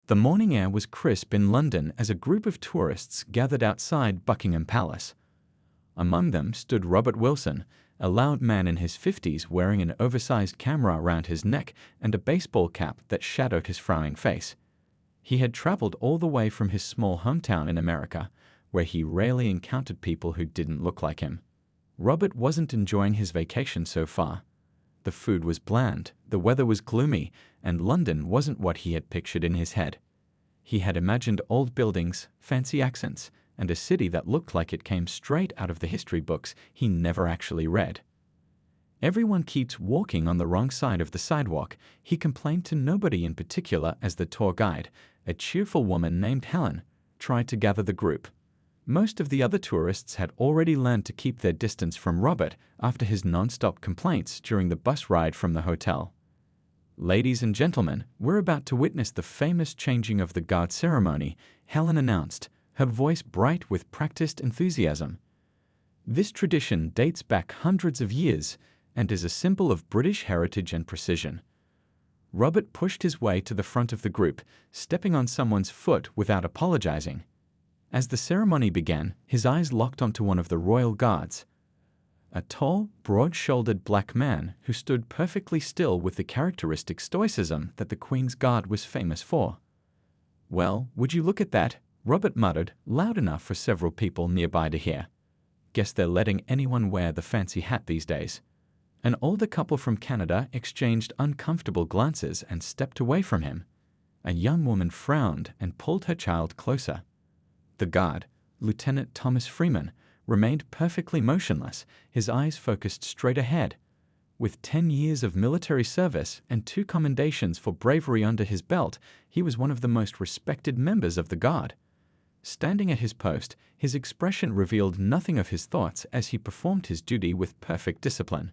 The morning air was crisp in London as a group of tourists gathered outside Buckingham Palace. Among them stood Robert Wilson, a loud man in his 50s wearing an oversized camera around his neck and a baseball cap that shadowed his frowning face. He had traveled all the way from his small hometown in America, where he rarely encountered people who didn't look like him. Robert wasn't enjoying his vacation so far. The food was bland, the weather was gloomy, and London wasn't what he had pictured in his head. He had imagined old buildings, fancy accents, and a city that looked like it came straight out of the history books he never actually read. Everyone keeps walking on the wrong side of the sidewalk, he complained to nobody in particular as the tour guide, a cheerful woman named Helen, tried to gather the group. Most of the other tourists had already learned to keep their distance from Robert after his non-stop complaints during the bus ride from the hotel. "Ladies and gentlemen, we're about to witness the famous changing of the guard ceremony," Helen announced, her voice bright with practiced enthusiasm. This tradition dates back hundreds of years and is a symbol of British heritage and precision. Robert pushed his way to the front of the group, stepping on someone's foot without apologizing. As the ceremony began, his eyes locked onto one of the royal guards, a tall, broad-shouldered black man who stood perfectly still with the characteristic stoicism that the Queen's Guard was famous for. "Well, would you look at that?" Robert muttered, loud enough for several people nearby to hear. "Guess they're letting anyone wear the fancy hat these days." An older couple from Canada exchanged uncomfortable glances and stepped away from him. A young woman frowned and pulled her child closer. The guard, Lieutenant Thomas Freeman, remained perfectly motionless, his eyes focused straight ahead. With 10 years of military service and 2 commendations for bravery under his belt, he was one of the most respected members of the Guard. Standing at his post, his expression revealed nothing of his thoughts as he performed his duty with perfect discipline.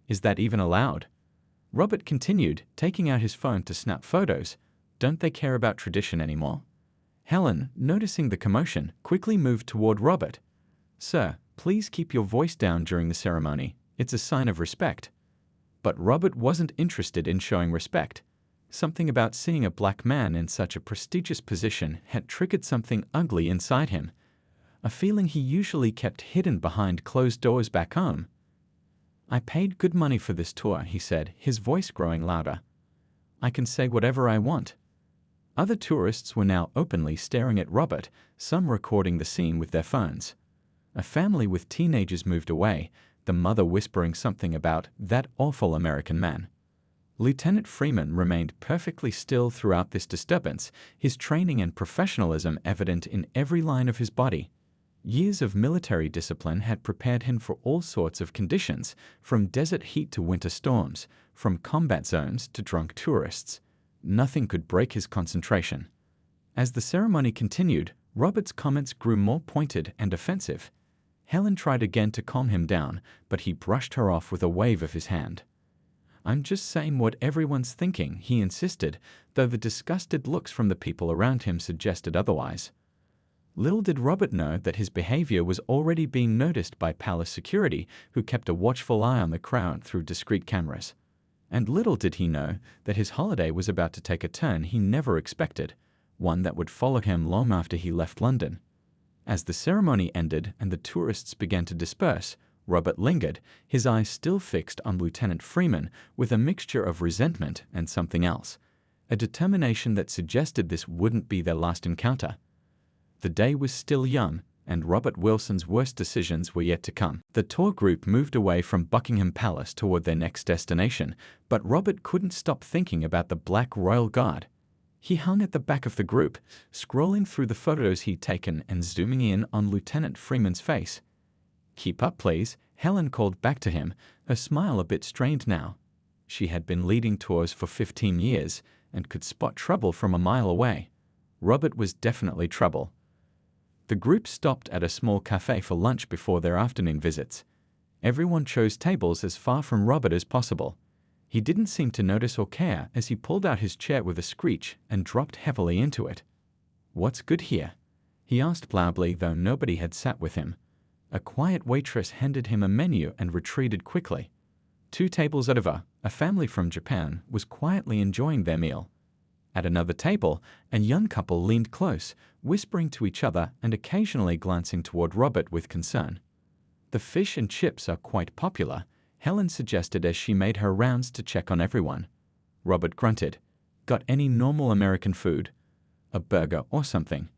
"Is that even allowed?" Robert continued, taking out his phone to snap photos. "Don't they care about tradition anymore?" Helen, noticing the commotion, quickly moved toward Robert. "Sir, please keep your voice down during the ceremony. It's a sign of respect." But Robert wasn't interested in showing respect. Something about seeing a black man in such a prestigious position had triggered something ugly inside him, a feeling he usually kept hidden behind closed doors back home. "I paid good money for this tour," he said, his voice growing louder. "I can say whatever I want." Other tourists were now openly staring at Robert, some recording the scene with their phones. A family with teenagers moved away, the mother whispering something about "that awful American man." Lieutenant Freeman remained perfectly still throughout this disturbance, his training and professionalism evident in every line of his body. Years of military discipline had prepared him for all sorts of conditions, from desert heat to winter storms, from combat zones to drunk tourists. Nothing could break his concentration. As the ceremony continued, Robert's comments grew more pointed and offensive. Helen tried again to calm him down, but he brushed her off with a wave of his hand. "I'm just saying what everyone's thinking," he insisted, though the disgusted looks from the people around him suggested otherwise. Little did Robert know that his behavior was already being noticed by palace security, who kept a watchful eye on the crowd through discreet cameras. And little did he know that his holiday was about to take a turn he never expected, one that would follow him long after he left London. As the ceremony ended and the tourists began to disperse, Robert lingered, his eyes still fixed on Lieutenant Freeman with a mixture of resentment and something else, a determination that suggested this wouldn't be their last encounter. The day was still young, and Robert Wilson's worst decisions were yet to come. The tour group moved away from Buckingham Palace toward their next destination, but Robert couldn't stop thinking about the Black Royal Guard. He hung at the back of the group, scrolling through the photos he'd taken and zooming in on Lieutenant Freeman's face. "Keep up, please," Helen called back to him, her smile a bit strained now. She had been leading tours for 15 years and could spot trouble from a mile away. Robert was definitely trouble. The group stopped at a small cafe for lunch before their afternoon visits. Everyone chose tables as far from Robert as possible. He didn't seem to notice or care as he pulled out his chair with a screech and dropped heavily into it. "What's good here?" he asked loudly, though nobody had sat with him. A quiet waitress handed him a menu and retreated quickly. 2 tables over, a family from Japan was quietly enjoying their meal. At another table, a young couple leaned close, whispering to each other and occasionally glancing toward Robert with concern. "The fish and chips are quite popular," Helen suggested as she made her rounds to check on everyone. Robert grunted. "Got any normal American food? A burger or something?"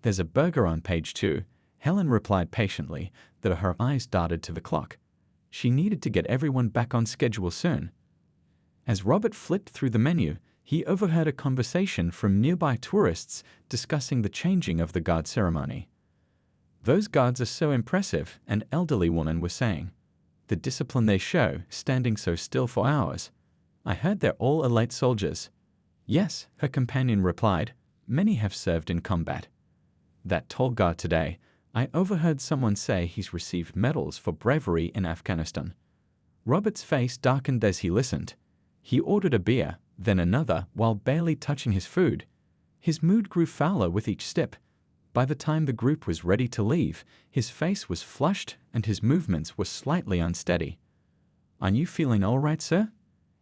"There's a burger on page 2, Helen replied patiently, though her eyes darted to the clock. She needed to get everyone back on schedule soon. As Robert flipped through the menu, he overheard a conversation from nearby tourists discussing the changing of the guard ceremony. "Those guards are so impressive," an elderly woman was saying. "The discipline they show, standing so still for hours. I heard they're all elite soldiers." "Yes," her companion replied. "Many have served in combat. That tall guard today, I overheard someone say he's received medals for bravery in Afghanistan." Robert's face darkened as he listened. He ordered a beer, then another, while barely touching his food. His mood grew fouler with each sip. By the time the group was ready to leave, his face was flushed and his movements were slightly unsteady. "Are you feeling all right, sir?"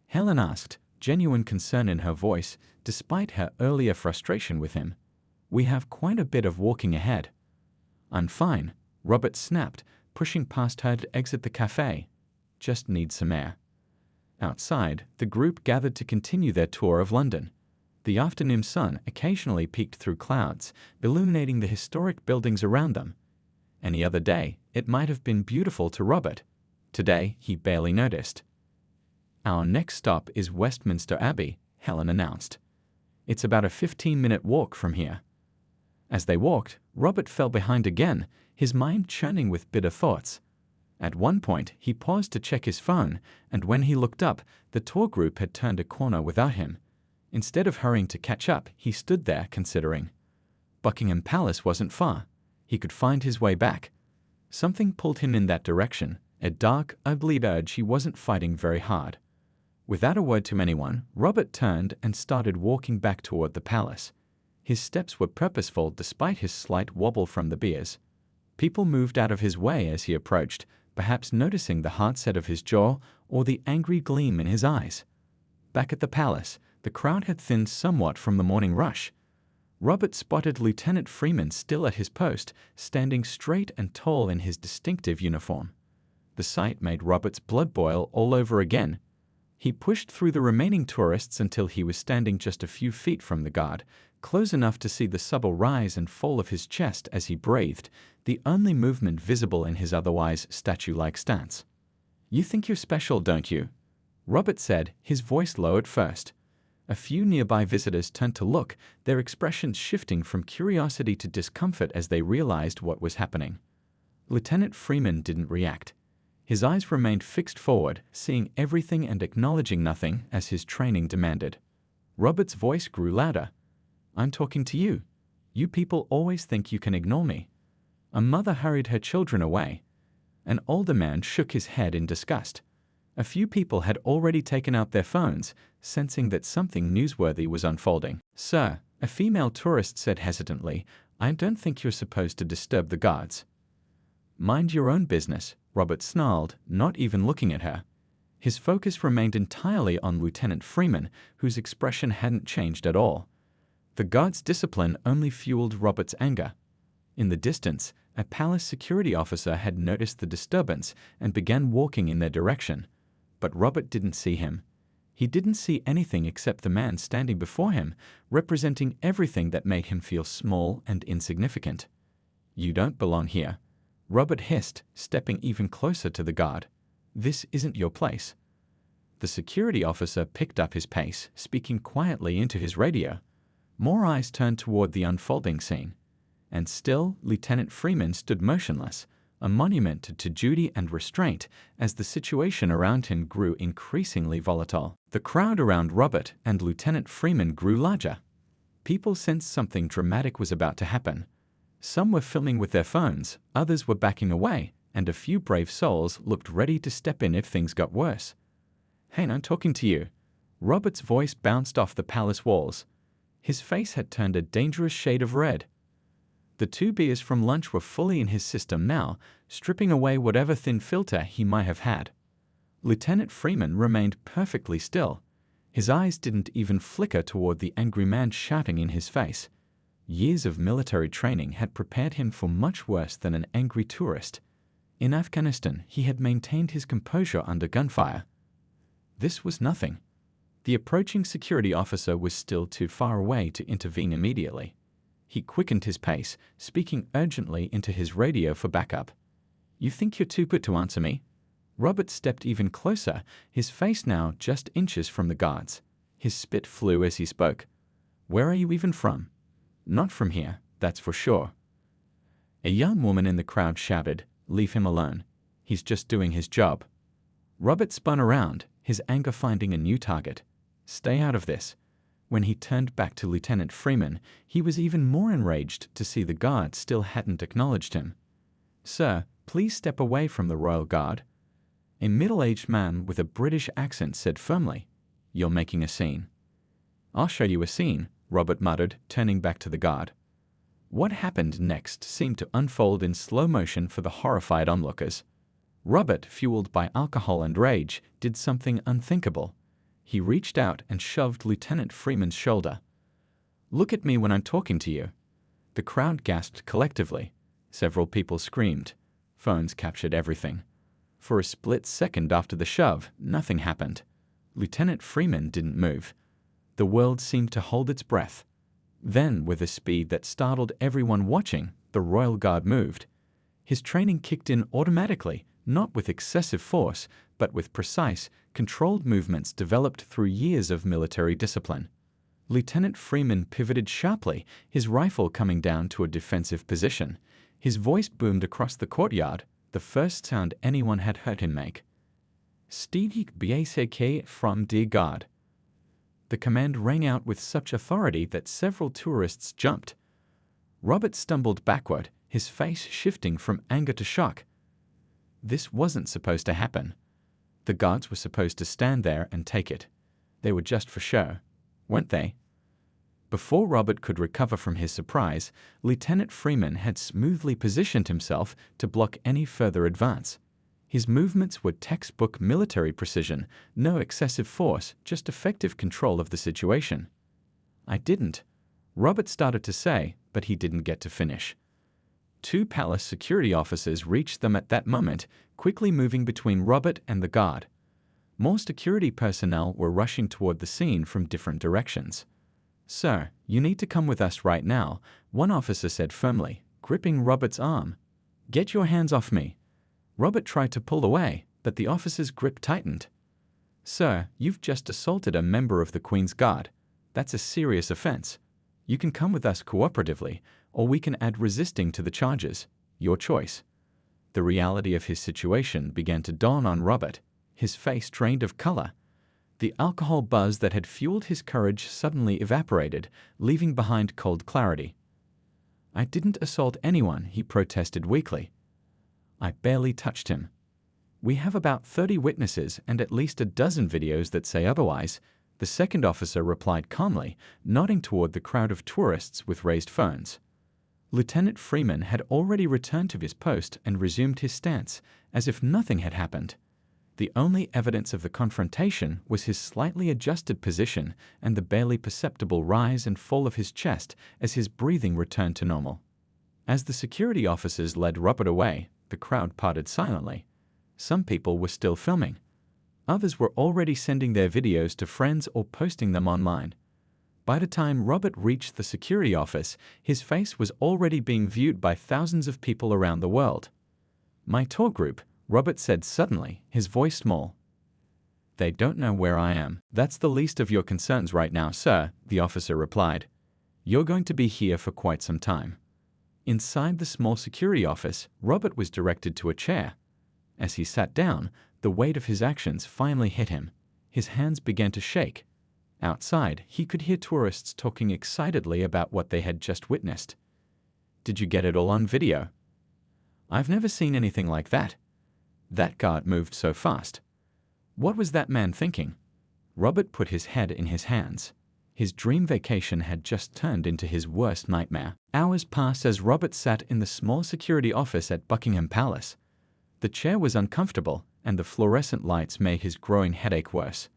Helen asked, genuine concern in her voice, despite her earlier frustration with him. "We have quite a bit of walking ahead." "I'm fine," Robert snapped, pushing past her to exit the cafe. "Just need some air." Outside, the group gathered to continue their tour of London. The afternoon sun occasionally peeked through clouds, illuminating the historic buildings around them. Any other day, it might have been beautiful to Robert. Today, he barely noticed. "Our next stop is Westminster Abbey," Helen announced. "It's about a 15-minute walk from here." As they walked, Robert fell behind again, his mind churning with bitter thoughts. At one point, he paused to check his phone, and when he looked up, the tour group had turned a corner without him. Instead of hurrying to catch up, he stood there considering. Buckingham Palace wasn't far. He could find his way back. Something pulled him in that direction, a dark, ugly urge he wasn't fighting very hard. Without a word to anyone, Robert turned and started walking back toward the palace. His steps were purposeful despite his slight wobble from the beers. People moved out of his way as he approached, perhaps noticing the hard set of his jaw or the angry gleam in his eyes. Back at the palace, the crowd had thinned somewhat from the morning rush. Robert spotted Lieutenant Freeman still at his post, standing straight and tall in his distinctive uniform. The sight made Robert's blood boil all over again. He pushed through the remaining tourists until he was standing just a few feet from the guard, close enough to see the subtle rise and fall of his chest as he breathed, the only movement visible in his otherwise statue-like stance. "You think you're special, don't you?" Robert said, his voice low at first. A few nearby visitors turned to look, their expressions shifting from curiosity to discomfort as they realized what was happening. Lieutenant Freeman didn't react. His eyes remained fixed forward, seeing everything and acknowledging nothing as his training demanded. Robert's voice grew louder. "I'm talking to you. You people always think you can ignore me." A mother hurried her children away. An older man shook his head in disgust. A few people had already taken out their phones, sensing that something newsworthy was unfolding. "Sir," a female tourist said hesitantly, "I don't think you're supposed to disturb the guards." "Mind your own business," Robert snarled, not even looking at her. His focus remained entirely on Lieutenant Freeman, whose expression hadn't changed at all. The guard's discipline only fueled Robert's anger. In the distance, a palace security officer had noticed the disturbance and began walking in their direction. But Robert didn't see him. He didn't see anything except the man standing before him, representing everything that made him feel small and insignificant. "You don't belong here," Robert hissed, stepping even closer to the guard. "This isn't your place." The security officer picked up his pace, speaking quietly into his radio. More eyes turned toward the unfolding scene. And still, Lieutenant Freeman stood motionless, a monument to duty and restraint as the situation around him grew increasingly volatile. The crowd around Robert and Lieutenant Freeman grew larger. People sensed something dramatic was about to happen. Some were filming with their phones, others were backing away, and a few brave souls looked ready to step in if things got worse. "Hey, I'm talking to you." Robert's voice bounced off the palace walls. His face had turned a dangerous shade of red. The 2 beers from lunch were fully in his system now, stripping away whatever thin filter he might have had. Lieutenant Freeman remained perfectly still. His eyes didn't even flicker toward the angry man shouting in his face. Years of military training had prepared him for much worse than an angry tourist. In Afghanistan, he had maintained his composure under gunfire. This was nothing. The approaching security officer was still too far away to intervene immediately. He quickened his pace, speaking urgently into his radio for backup. "You think you're too good to answer me?" Robert stepped even closer, his face now just inches from the guards. His spit flew as he spoke. "Where are you even from?" "Not from here, that's for sure." A young woman in the crowd shouted, "Leave him alone. He's just doing his job." Robert spun around, his anger finding a new target. "Stay out of this." When he turned back to Lieutenant Freeman, he was even more enraged to see the guard still hadn't acknowledged him. "Sir, please step away from the Royal Guard." A middle-aged man with a British accent said firmly, "You're making a scene." "I'll show you a scene," Robert muttered, turning back to the guard. What happened next seemed to unfold in slow motion for the horrified onlookers. Robert, fueled by alcohol and rage, did something unthinkable. He reached out and shoved Lieutenant Freeman's shoulder. "Look at me when I'm talking to you." The crowd gasped collectively. Several people screamed. Phones captured everything. For a split second after the shove, nothing happened. Lieutenant Freeman didn't move. The world seemed to hold its breath. Then, with a speed that startled everyone watching, the Royal Guard moved. His training kicked in automatically, not with excessive force, but with precise, controlled movements developed through years of military discipline. Lieutenant Freeman pivoted sharply, his rifle coming down to a defensive position. His voice boomed across the courtyard, the first sound anyone had heard him make. "Steady BACK from the Guard." The command rang out with such authority that several tourists jumped. Robert stumbled backward, his face shifting from anger to shock. This wasn't supposed to happen. The guards were supposed to stand there and take it. They were just for show, weren't they? Before Robert could recover from his surprise, Lieutenant Freeman had smoothly positioned himself to block any further advance. His movements were textbook military precision, no excessive force, just effective control of the situation. "I didn't," Robert started to say, but he didn't get to finish. Two palace security officers reached them at that moment, quickly moving between Robert and the guard. More security personnel were rushing toward the scene from different directions. "Sir, you need to come with us right now," one officer said firmly, gripping Robert's arm. "Get your hands off me." Robert tried to pull away, but the officer's grip tightened. "Sir, you've just assaulted a member of the Queen's Guard. That's a serious offense. You can come with us cooperatively, or we can add resisting to the charges. Your choice." The reality of his situation began to dawn on Robert, his face drained of color. The alcohol buzz that had fueled his courage suddenly evaporated, leaving behind cold clarity. "I didn't assault anyone," he protested weakly. "I barely touched him." "We have about 30 witnesses and at least a dozen videos that say otherwise," the second officer replied calmly, nodding toward the crowd of tourists with raised phones. Lieutenant Freeman had already returned to his post and resumed his stance, as if nothing had happened. The only evidence of the confrontation was his slightly adjusted position and the barely perceptible rise and fall of his chest as his breathing returned to normal. As the security officers led Robert away, the crowd parted silently. Some people were still filming. Others were already sending their videos to friends or posting them online. By the time Robert reached the security office, his face was already being viewed by thousands of people around the world. "My tour group," Robert said suddenly, his voice small. "They don't know where I am." "That's the least of your concerns right now, sir," the officer replied. "You're going to be here for quite some time." Inside the small security office, Robert was directed to a chair. As he sat down, the weight of his actions finally hit him. His hands began to shake. Outside, he could hear tourists talking excitedly about what they had just witnessed. "Did you get it all on video?" "I've never seen anything like that." "That guard moved so fast." What was that man thinking? Robert put his head in his hands. His dream vacation had just turned into his worst nightmare. Hours passed as Robert sat in the small security office at Buckingham Palace. The chair was uncomfortable, and the fluorescent lights made his growing headache worse.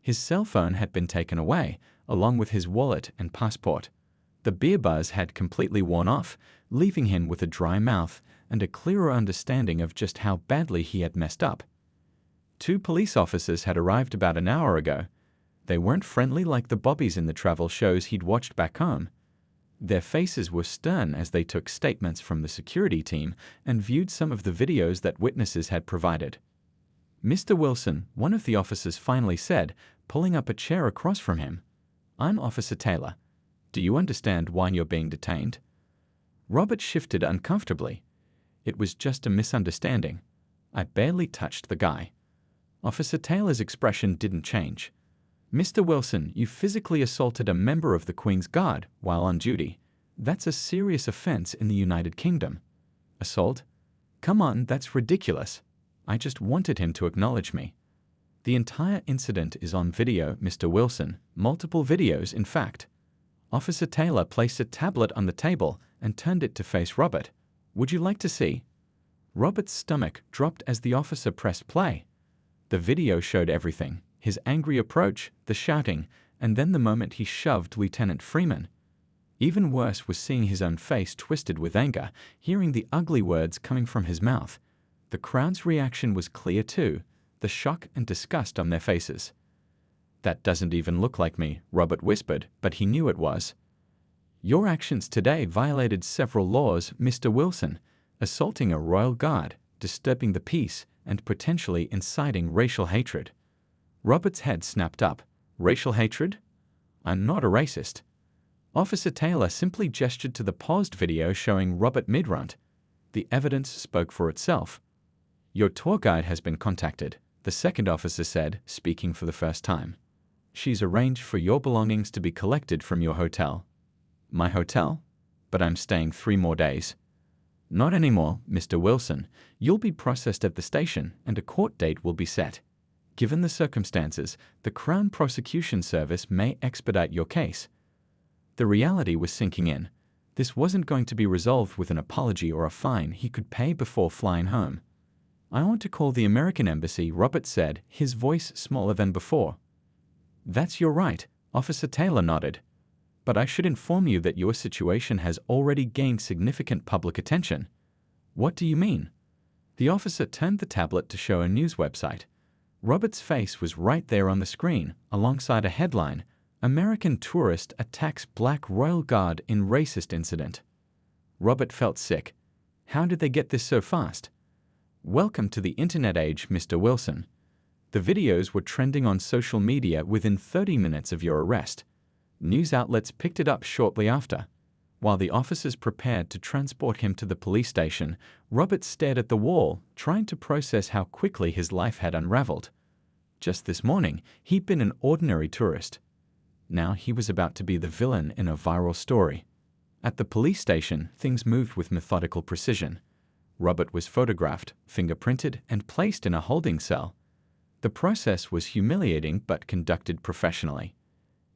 His cell phone had been taken away, along with his wallet and passport. The beer buzz had completely worn off, leaving him with a dry mouth and a clearer understanding of just how badly he had messed up. 2 police officers had arrived about an hour ago. They weren't friendly like the bobbies in the travel shows he'd watched back home. Their faces were stern as they took statements from the security team and viewed some of the videos that witnesses had provided. "Mr. Wilson," one of the officers finally said, pulling up a chair across from him, "I'm Officer Taylor. Do you understand why you're being detained?" Robert shifted uncomfortably. "It was just a misunderstanding. I barely touched the guy." Officer Taylor's expression didn't change. "Mr. Wilson, you physically assaulted a member of the Queen's Guard while on duty. That's a serious offense in the United Kingdom." "Assault? Come on, that's ridiculous. I just wanted him to acknowledge me." "The entire incident is on video, Mr. Wilson. Multiple videos, in fact." Officer Taylor placed a tablet on the table and turned it to face Robert. "Would you like to see?" Robert's stomach dropped as the officer pressed play. The video showed everything: his angry approach, the shouting, and then the moment he shoved Lieutenant Freeman. Even worse was seeing his own face twisted with anger, hearing the ugly words coming from his mouth. The crowd's reaction was clear too, the shock and disgust on their faces. "That doesn't even look like me," Robert whispered, but he knew it was. "Your actions today violated several laws, Mr. Wilson, assaulting a royal guard, disturbing the peace, and potentially inciting racial hatred." Robert's head snapped up. "Racial hatred? I'm not a racist." Officer Taylor simply gestured to the paused video showing Robert Midrunt. The evidence spoke for itself. "Your tour guide has been contacted," the second officer said, speaking for the first time. "She's arranged for your belongings to be collected from your hotel." "My hotel? But I'm staying 3 more days." "Not anymore, Mr. Wilson. You'll be processed at the station, and a court date will be set. Given the circumstances, the Crown Prosecution Service may expedite your case." The reality was sinking in. This wasn't going to be resolved with an apology or a fine he could pay before flying home. "I want to call the American Embassy," Robert said, his voice smaller than before. "That's your right," Officer Taylor nodded. "But I should inform you that your situation has already gained significant public attention." "What do you mean?" The officer turned the tablet to show a news website. Robert's face was right there on the screen, alongside a headline: "American Tourist Attacks Black Royal Guard in Racist Incident." Robert felt sick. How did they get this so fast? "Welcome to the internet age, Mr. Wilson." The videos were trending on social media within 30 minutes of your arrest. News outlets picked it up shortly after. While the officers prepared to transport him to the police station, Robert stared at the wall, trying to process how quickly his life had unraveled. Just this morning, he'd been an ordinary tourist. Now he was about to be the villain in a viral story. At the police station, things moved with methodical precision. Robert was photographed, fingerprinted, and placed in a holding cell. The process was humiliating but conducted professionally.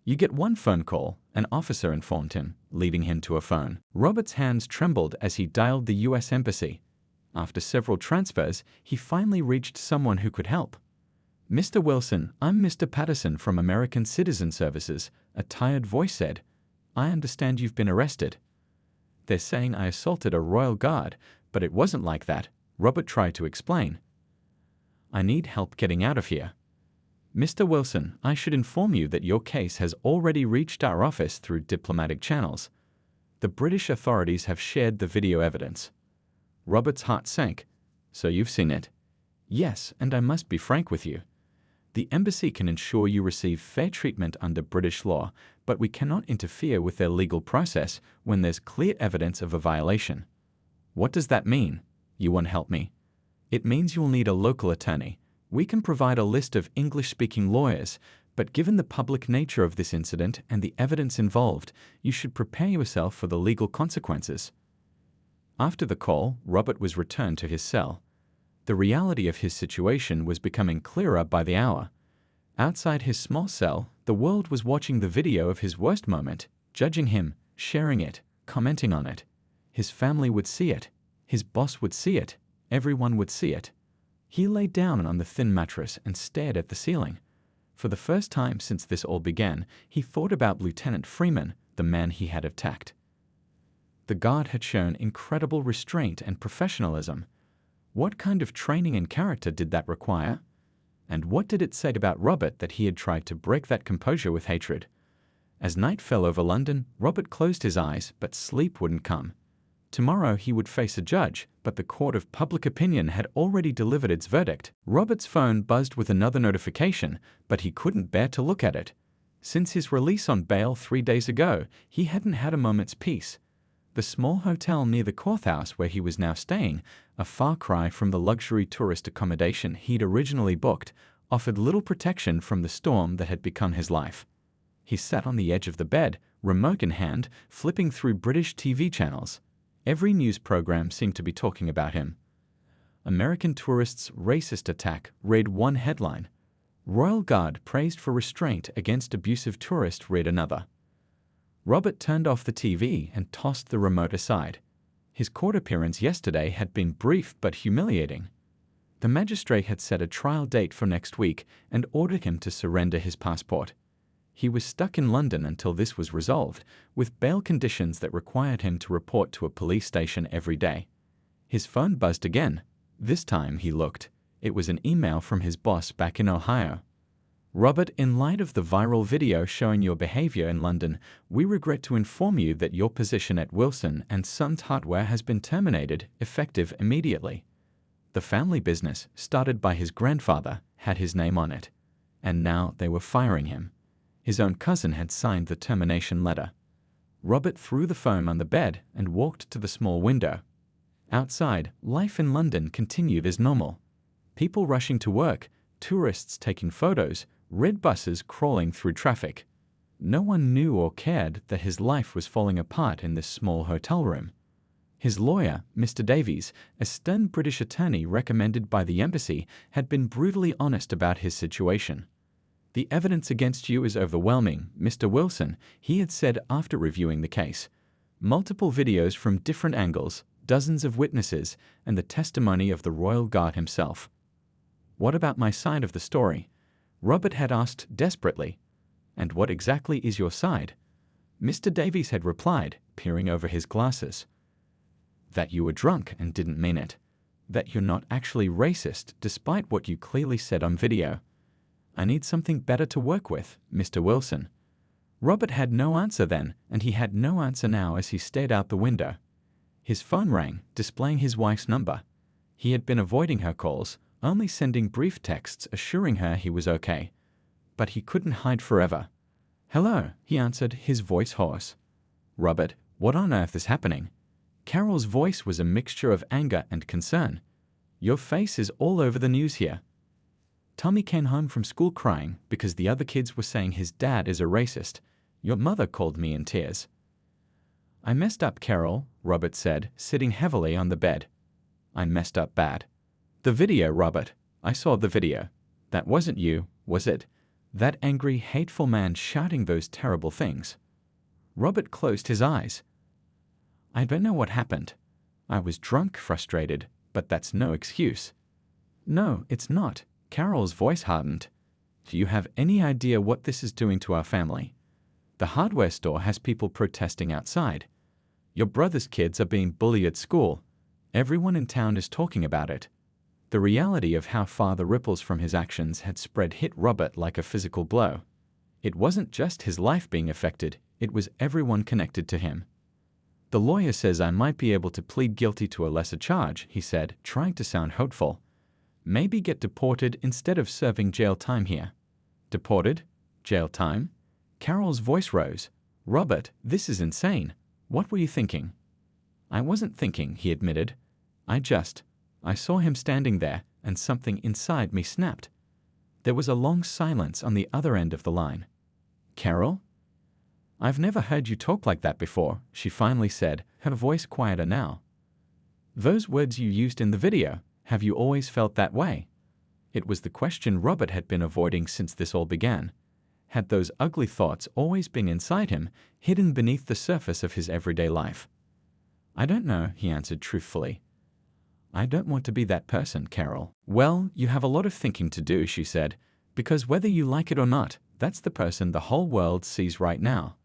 "You get one phone call," an officer informed him, leading him to a phone. Robert's hands trembled as he dialed the U.S. Embassy. After several transfers, he finally reached someone who could help. "Mr. Wilson, I'm Mr. Patterson from American Citizen Services," a tired voice said. "I understand you've been arrested." "They're saying I assaulted a royal guard, but it wasn't like that," Robert tried to explain. "I need help getting out of here." "Mr. Wilson, I should inform you that your case has already reached our office through diplomatic channels. The British authorities have shared the video evidence." Robert's heart sank. "So you've seen it?" "Yes, and I must be frank with you. The embassy can ensure you receive fair treatment under British law, but we cannot interfere with their legal process when there's clear evidence of a violation." "What does that mean?" "You won't help me." "It means you'll need a local attorney. We can provide a list of English-speaking lawyers, but given the public nature of this incident and the evidence involved, you should prepare yourself for the legal consequences." After the call, Robert was returned to his cell. The reality of his situation was becoming clearer by the hour. Outside his small cell, the world was watching the video of his worst moment, judging him, sharing it, commenting on it. His family would see it. His boss would see it. Everyone would see it. He lay down on the thin mattress and stared at the ceiling. For the first time since this all began, he thought about Lieutenant Freeman, the man he had attacked. The guard had shown incredible restraint and professionalism. What kind of training and character did that require? And what did it say about Robert that he had tried to break that composure with hatred? As night fell over London, Robert closed his eyes, but sleep wouldn't come. Tomorrow he would face a judge, but the court of public opinion had already delivered its verdict. Robert's phone buzzed with another notification, but he couldn't bear to look at it. Since his release on bail 3 days ago, he hadn't had a moment's peace. The small hotel near the courthouse where he was now staying, a far cry from the luxury tourist accommodation he'd originally booked, offered little protection from the storm that had become his life. He sat on the edge of the bed, remote in hand, flipping through British TV channels. Every news program seemed to be talking about him. American tourists' racist attack read one headline. Royal Guard praised for restraint against abusive tourist read another. Robert turned off the TV and tossed the remote aside. His court appearance yesterday had been brief but humiliating. The magistrate had set a trial date for next week and ordered him to surrender his passport. He was stuck in London until this was resolved, with bail conditions that required him to report to a police station every day. His phone buzzed again. This time he looked. It was an email from his boss back in Ohio. Robert, in light of the viral video showing your behavior in London, we regret to inform you that your position at Wilson & Sons Hardware has been terminated, effective immediately. The family business, started by his grandfather, had his name on it. And now they were firing him. His own cousin had signed the termination letter. Robert threw the phone on the bed and walked to the small window. Outside, life in London continued as normal. People rushing to work, tourists taking photos, red buses crawling through traffic. No one knew or cared that his life was falling apart in this small hotel room. His lawyer, Mr. Davies, a stern British attorney recommended by the embassy, had been brutally honest about his situation. The evidence against you is overwhelming, Mr. Wilson, he had said after reviewing the case. Multiple videos from different angles, dozens of witnesses, and the testimony of the Royal Guard himself. What about my side of the story? Robert had asked desperately. And what exactly is your side? Mr. Davies had replied, peering over his glasses. That you were drunk and didn't mean it. That you're not actually racist, despite what you clearly said on video. I need something better to work with, Mr. Wilson. Robert had no answer then, and he had no answer now as he stared out the window. His phone rang, displaying his wife's number. He had been avoiding her calls, only sending brief texts assuring her he was okay. But he couldn't hide forever. Hello, he answered, his voice hoarse. Robert, what on earth is happening? Carol's voice was a mixture of anger and concern. Your face is all over the news here. Tommy came home from school crying because the other kids were saying his dad is a racist. Your mother called me in tears. I messed up, Carol, Robert said, sitting heavily on the bed. I messed up bad. The video, Robert. I saw the video. That wasn't you, was it? That angry, hateful man shouting those terrible things. Robert closed his eyes. I don't know what happened. I was drunk, frustrated, but that's no excuse. No, it's not. Carol's voice hardened. Do you have any idea what this is doing to our family? The hardware store has people protesting outside. Your brother's kids are being bullied at school. Everyone in town is talking about it. The reality of how far the ripples from his actions had spread hit Robert like a physical blow. It wasn't just his life being affected, it was everyone connected to him. The lawyer says I might be able to plead guilty to a lesser charge, he said, trying to sound hopeful. Maybe get deported instead of serving jail time here. Deported? Jail time? Carol's voice rose. Robert, this is insane. What were you thinking? I wasn't thinking, he admitted. I saw him standing there, and something inside me snapped. There was a long silence on the other end of the line. Carol? I've never heard you talk like that before, she finally said, her voice quieter now. Those words you used in the video, have you always felt that way? It was the question Robert had been avoiding since this all began. Had those ugly thoughts always been inside him, hidden beneath the surface of his everyday life? I don't know, he answered truthfully. I don't want to be that person, Carol. Well, you have a lot of thinking to do, she said. Because whether you like it or not, that's the person the whole world sees right now.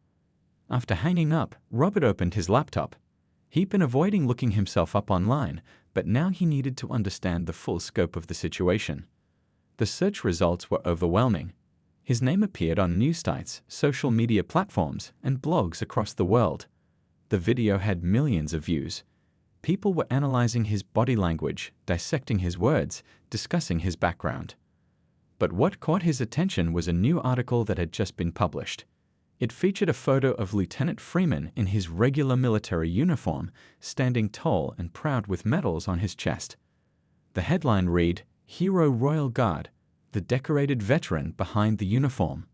After hanging up, Robert opened his laptop. He'd been avoiding looking himself up online, but now he needed to understand the full scope of the situation. The search results were overwhelming. His name appeared on news sites, social media platforms, and blogs across the world. The video had millions of views. People were analyzing his body language, dissecting his words, discussing his background. But what caught his attention was a new article that had just been published. It featured a photo of Lieutenant Freeman in his regular military uniform, standing tall and proud with medals on his chest. The headline read, "Hero Royal Guard, the decorated veteran behind the uniform."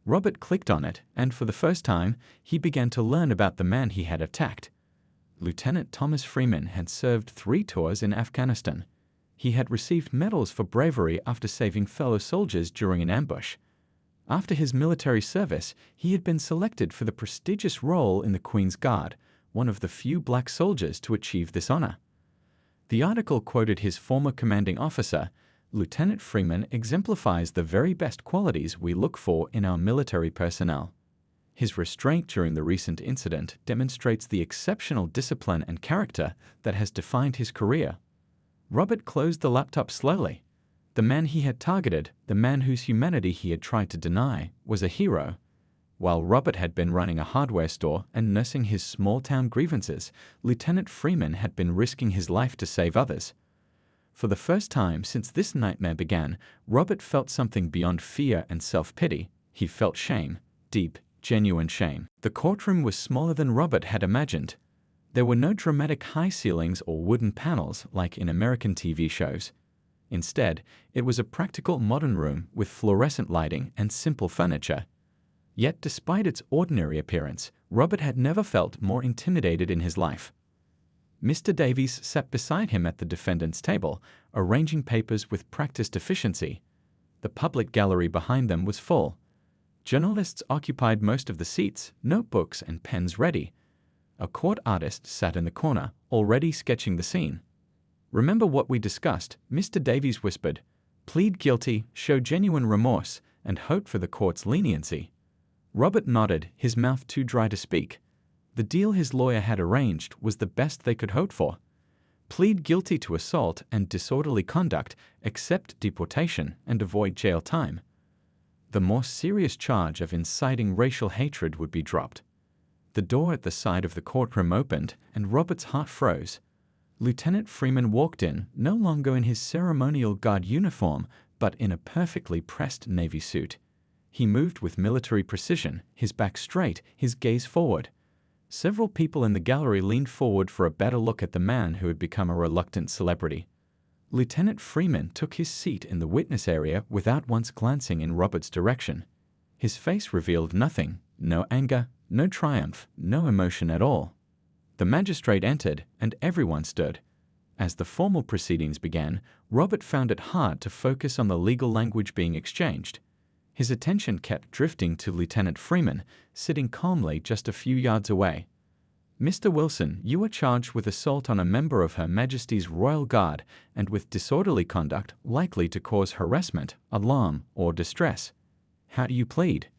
Robert clicked on it, and for the first time, he began to learn about the man he had attacked. Lieutenant Thomas Freeman had served 3 tours in Afghanistan. He had received medals for bravery after saving fellow soldiers during an ambush. After his military service, he had been selected for the prestigious role in the Queen's Guard, one of the few black soldiers to achieve this honor. The article quoted his former commanding officer, "Lieutenant Freeman exemplifies the very best qualities we look for in our military personnel. His restraint during the recent incident demonstrates the exceptional discipline and character that has defined his career." Robert closed the laptop slowly. The man he had targeted, the man whose humanity he had tried to deny, was a hero. While Robert had been running a hardware store and nursing his small-town grievances, Lieutenant Freeman had been risking his life to save others. For the first time since this nightmare began, Robert felt something beyond fear and self-pity. He felt shame, deep, genuine shame. The courtroom was smaller than Robert had imagined. There were no dramatic high ceilings or wooden panels like in American TV shows. Instead, it was a practical modern room with fluorescent lighting and simple furniture. Yet despite its ordinary appearance, Robert had never felt more intimidated in his life. Mr. Davies sat beside him at the defendant's table, arranging papers with practiced efficiency. The public gallery behind them was full. Journalists occupied most of the seats, notebooks and pens ready. A court artist sat in the corner, already sketching the scene. "Remember what we discussed," Mr. Davies whispered. "Plead guilty, show genuine remorse, and hope for the court's leniency." Robert nodded, his mouth too dry to speak. The deal his lawyer had arranged was the best they could hope for. Plead guilty to assault and disorderly conduct, accept deportation, and avoid jail time. The more serious charge of inciting racial hatred would be dropped. The door at the side of the courtroom opened, and Robert's heart froze. Lieutenant Freeman walked in, no longer in his ceremonial guard uniform, but in a perfectly pressed navy suit. He moved with military precision, his back straight, his gaze forward. Several people in the gallery leaned forward for a better look at the man who had become a reluctant celebrity. Lieutenant Freeman took his seat in the witness area without once glancing in Robert's direction. His face revealed nothing, no anger, no triumph, no emotion at all. The magistrate entered, and everyone stood. As the formal proceedings began, Robert found it hard to focus on the legal language being exchanged. His attention kept drifting to Lieutenant Freeman, sitting calmly just a few yards away. "Mr. Wilson, you are charged with assault on a member of Her Majesty's Royal Guard and with disorderly conduct likely to cause harassment, alarm, or distress. How do you plead?"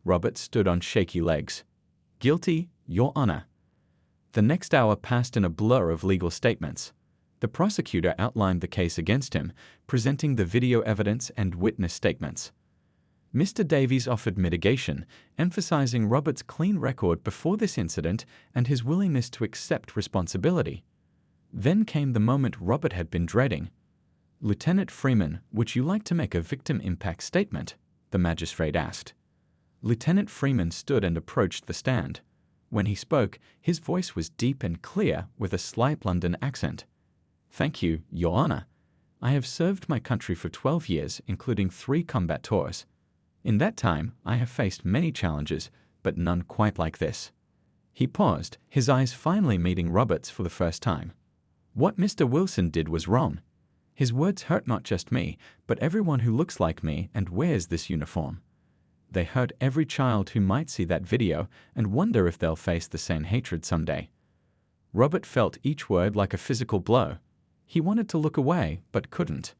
Robert stood on shaky legs. "Guilty, Your Honor." The next hour passed in a blur of legal statements. The prosecutor outlined the case against him, presenting the video evidence and witness statements. Mr. Davies offered mitigation, emphasizing Robert's clean record before this incident and his willingness to accept responsibility. Then came the moment Robert had been dreading. "Lieutenant Freeman, would you like to make a victim impact statement?" the magistrate asked. Lieutenant Freeman stood and approached the stand. When he spoke, his voice was deep and clear with a slight London accent. "Thank you, Your Honor. I have served my country for 12 years, including 3 combat tours. In that time, I have faced many challenges, but none quite like this." He paused, his eyes finally meeting Robert's for the first time. "What Mr. Wilson did was wrong. His words hurt not just me, but everyone who looks like me and wears this uniform. They hurt every child who might see that video and wonder if they'll face the same hatred someday." Robert felt each word like a physical blow. He wanted to look away, but couldn't.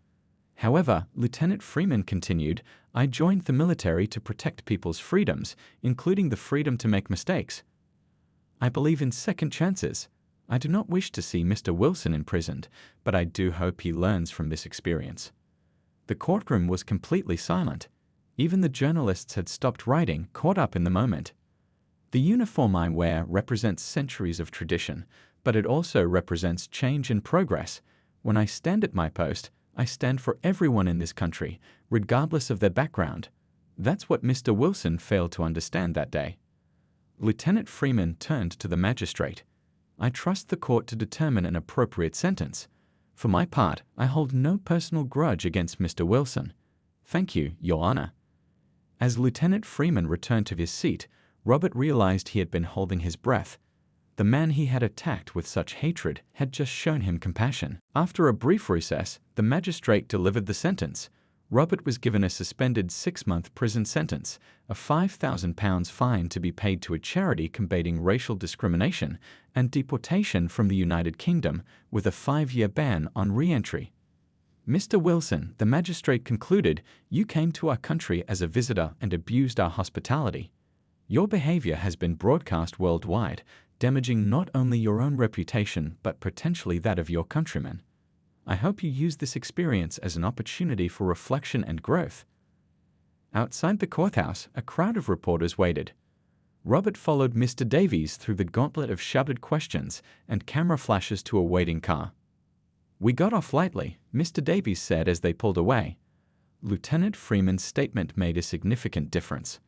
However, Lieutenant Freeman continued, I joined the military to protect people's freedoms, including the freedom to make mistakes. I believe in second chances. I do not wish to see Mr. Wilson imprisoned, but I do hope he learns from this experience. The courtroom was completely silent. Even the journalists had stopped writing, caught up in the moment. The uniform I wear represents centuries of tradition, but it also represents change and progress. When I stand at my post, I stand for everyone in this country, regardless of their background. That's what Mr. Wilson failed to understand that day. Lieutenant Freeman turned to the magistrate. I trust the court to determine an appropriate sentence. For my part, I hold no personal grudge against Mr. Wilson. Thank you, Your Honor. As Lieutenant Freeman returned to his seat, Robert realized he had been holding his breath. The man he had attacked with such hatred had just shown him compassion. After a brief recess, the magistrate delivered the sentence. Robert was given a suspended 6-month prison sentence, a £5,000 fine to be paid to a charity combating racial discrimination, and deportation from the United Kingdom with a 5-year ban on re-entry. Mr. Wilson, the magistrate concluded, you came to our country as a visitor and abused our hospitality. Your behavior has been broadcast worldwide, damaging not only your own reputation but potentially that of your countrymen. I hope you use this experience as an opportunity for reflection and growth. Outside the courthouse, a crowd of reporters waited. Robert followed Mr. Davies through the gauntlet of shouted questions and camera flashes to a waiting car. We got off lightly, Mr. Davies said as they pulled away. Lieutenant Freeman's statement made a significant difference.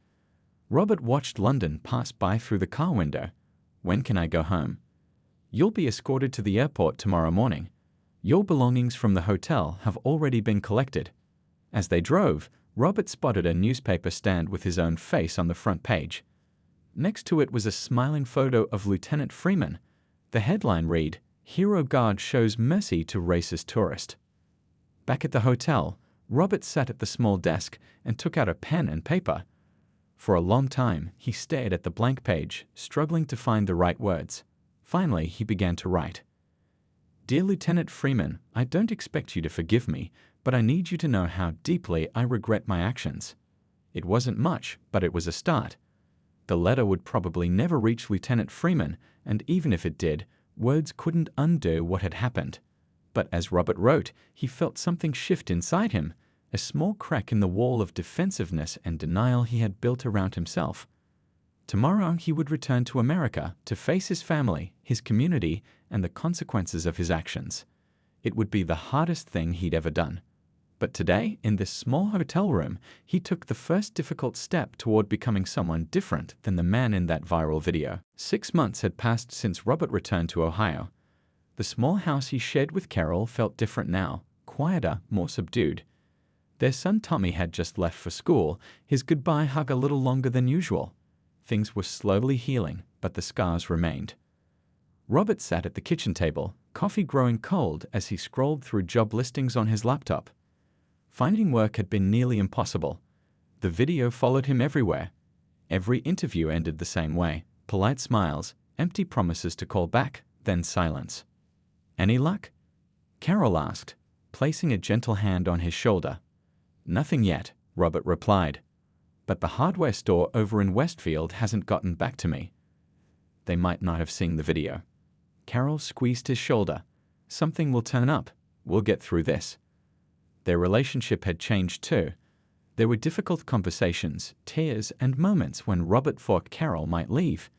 Robert watched London pass by through the car window. When can I go home? You'll be escorted to the airport tomorrow morning. Your belongings from the hotel have already been collected. As they drove, Robert spotted a newspaper stand with his own face on the front page. Next to it was a smiling photo of Lieutenant Freeman. The headline read, Hero Guard shows mercy to racist tourist. Back at the hotel, Robert sat at the small desk and took out a pen and paper. For a long time, he stared at the blank page, struggling to find the right words. Finally, he began to write. Dear Lieutenant Freeman, I don't expect you to forgive me, but I need you to know how deeply I regret my actions. It wasn't much, but it was a start. The letter would probably never reach Lieutenant Freeman, and even if it did, words couldn't undo what had happened. But as Robert wrote, he felt something shift inside him, a small crack in the wall of defensiveness and denial he had built around himself. Tomorrow he would return to America to face his family, his community, and the consequences of his actions. It would be the hardest thing he'd ever done. But today, in this small hotel room, he took the first difficult step toward becoming someone different than the man in that viral video. 6 months had passed since Robert returned to Ohio. The small house he shared with Carol felt different now, quieter, more subdued. Their son Tommy had just left for school, his goodbye hug a little longer than usual. Things were slowly healing, but the scars remained. Robert sat at the kitchen table, coffee growing cold as he scrolled through job listings on his laptop. Finding work had been nearly impossible. The video followed him everywhere. Every interview ended the same way. Polite smiles, empty promises to call back, then silence. Any luck? Carol asked, placing a gentle hand on his shoulder. Nothing yet, Robert replied. But the hardware store over in Westfield hasn't gotten back to me. They might not have seen the video. Carol squeezed his shoulder. Something will turn up. We'll get through this. Their relationship had changed too. There were difficult conversations, tears, and moments when Robert thought Carol might leave.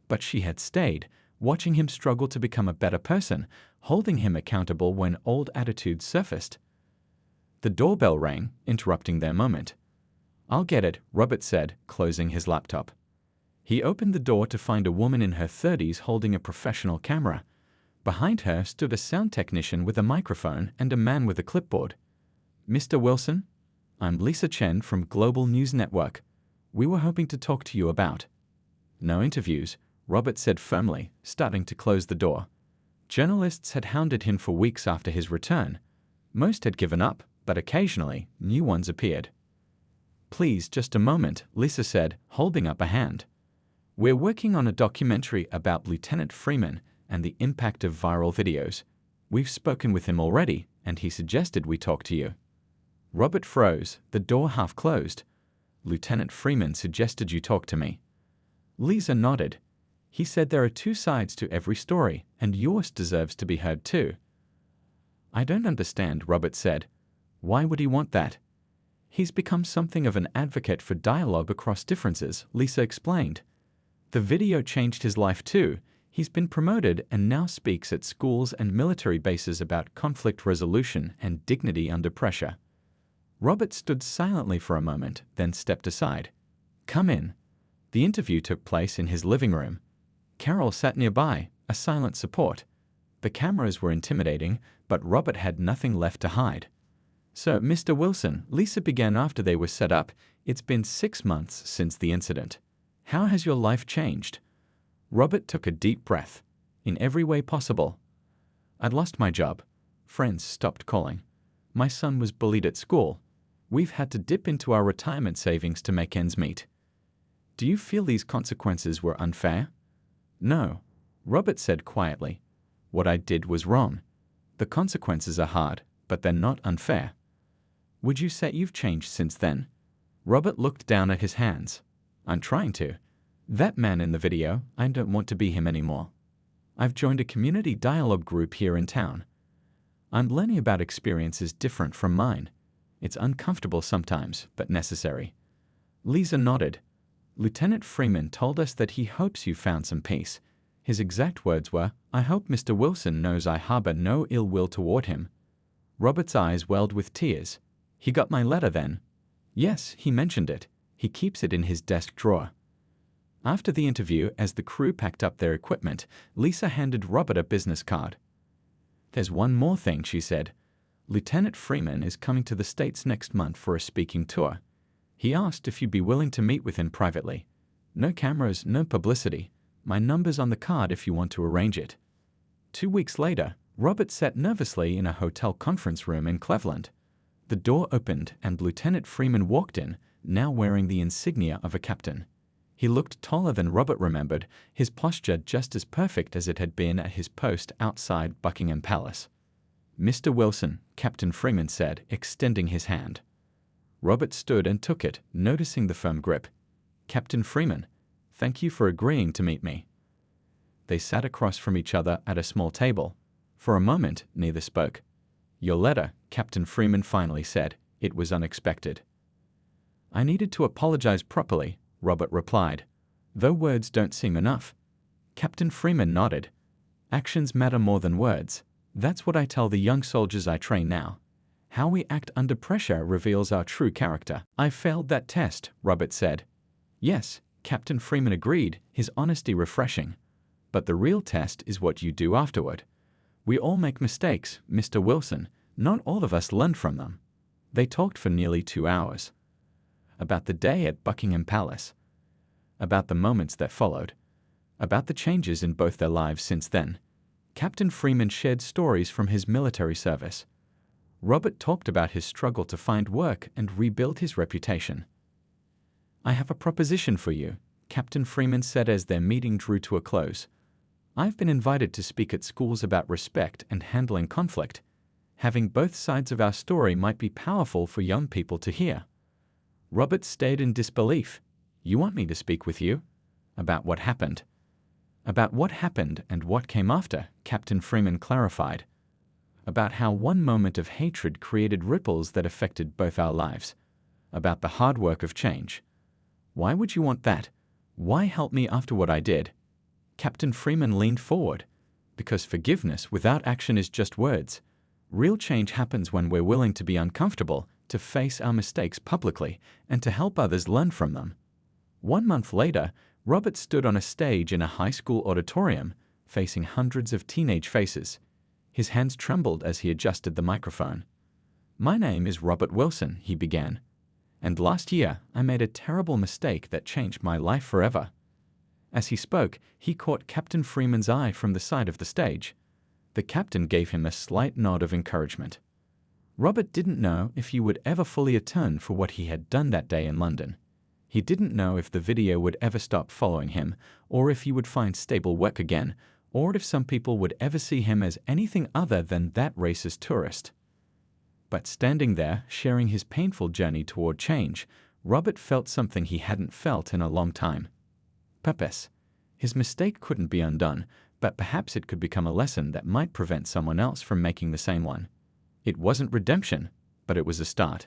But she had stayed, watching him struggle to become a better person, holding him accountable when old attitudes surfaced. The doorbell rang, interrupting their moment. I'll get it, Robert said, closing his laptop. He opened the door to find a woman in her 30s holding a professional camera. Behind her stood a sound technician with a microphone and a man with a clipboard. Mr. Wilson, I'm Lisa Chen from Global News Network. We were hoping to talk to you about. No interviews, Robert said firmly, starting to close the door. Journalists had hounded him for weeks after his return. Most had given up, but occasionally new ones appeared. Please, just a moment, Lisa said, holding up a hand. We're working on a documentary about Lieutenant Freeman and the impact of viral videos. We've spoken with him already, and he suggested we talk to you. Robert froze, the door half closed. Lieutenant Freeman suggested you talk to me. Lisa nodded. He said there are two sides to every story, and yours deserves to be heard too. I don't understand, Robert said. Why would he want that? He's become something of an advocate for dialogue across differences, Lisa explained. The video changed his life too. He's been promoted and now speaks at schools and military bases about conflict resolution and dignity under pressure. Robert stood silently for a moment, then stepped aside. Come in. The interview took place in his living room. Carol sat nearby, a silent support. The cameras were intimidating, but Robert had nothing left to hide. So, Mr. Wilson, Lisa began after they were set up, it's been 6 months since the incident. How has your life changed? Robert took a deep breath. In every way possible. I'd lost my job. Friends stopped calling. My son was bullied at school. We've had to dip into our retirement savings to make ends meet. Do you feel these consequences were unfair? No, Robert said quietly. What I did was wrong. The consequences are hard, but they're not unfair. Would you say you've changed since then? Robert looked down at his hands. I'm trying to. That man in the video, I don't want to be him anymore. I've joined a community dialogue group here in town. I'm learning about experiences different from mine. It's uncomfortable sometimes, but necessary. Lisa nodded. Lieutenant Freeman told us that he hopes you found some peace. His exact words were, I hope Mr. Wilson knows I harbor no ill will toward him. Robert's eyes welled with tears. He got my letter then? Yes, he mentioned it. He keeps it in his desk drawer. After the interview, as the crew packed up their equipment, Lisa handed Robert a business card. There's one more thing, she said. Lieutenant Freeman is coming to the States next month for a speaking tour. He asked if you'd be willing to meet with him privately. No cameras, no publicity. My number's on the card if you want to arrange it. 2 weeks later, Robert sat nervously in a hotel conference room in Cleveland. The door opened and Lieutenant Freeman walked in, now wearing the insignia of a captain. He looked taller than Robert remembered, his posture just as perfect as it had been at his post outside Buckingham Palace. Mr. Wilson, Captain Freeman said, extending his hand. Robert stood and took it, noticing the firm grip. Captain Freeman, thank you for agreeing to meet me. They sat across from each other at a small table. For a moment, neither spoke. Your letter, Captain Freeman finally said. It was unexpected. I needed to apologize properly, Robert replied, though words don't seem enough. Captain Freeman nodded. Actions matter more than words. That's what I tell the young soldiers I train now. How we act under pressure reveals our true character. I failed that test, Robert said. Yes, Captain Freeman agreed, his honesty refreshing. But the real test is what you do afterward. We all make mistakes, Mr. Wilson. Not all of us learn from them. They talked for nearly 2 hours. About the day at Buckingham Palace. About the moments that followed. About the changes in both their lives since then. Captain Freeman shared stories from his military service. Robert talked about his struggle to find work and rebuild his reputation. I have a proposition for you, Captain Freeman said as their meeting drew to a close. I've been invited to speak at schools about respect and handling conflict. Having both sides of our story might be powerful for young people to hear. Robert stared in disbelief. You want me to speak with you? About what happened? About what happened and what came after, Captain Freeman clarified. About how one moment of hatred created ripples that affected both our lives. About the hard work of change. Why would you want that? Why help me after what I did? Captain Freeman leaned forward. Because forgiveness without action is just words. Real change happens when we're willing to be uncomfortable, to face our mistakes publicly, and to help others learn from them. 1 month later, Robert stood on a stage in a high school auditorium, facing hundreds of teenage faces. His hands trembled as he adjusted the microphone. My name is Robert Wilson, he began. And last year, I made a terrible mistake that changed my life forever. As he spoke, he caught Captain Freeman's eye from the side of the stage. The captain gave him a slight nod of encouragement. Robert didn't know if he would ever fully atone for what he had done that day in London. He didn't know if the video would ever stop following him, or if he would find stable work again, or if some people would ever see him as anything other than that racist tourist. But standing there, sharing his painful journey toward change, Robert felt something he hadn't felt in a long time. Purpose. His mistake couldn't be undone, but perhaps it could become a lesson that might prevent someone else from making the same one. It wasn't redemption, but it was a start.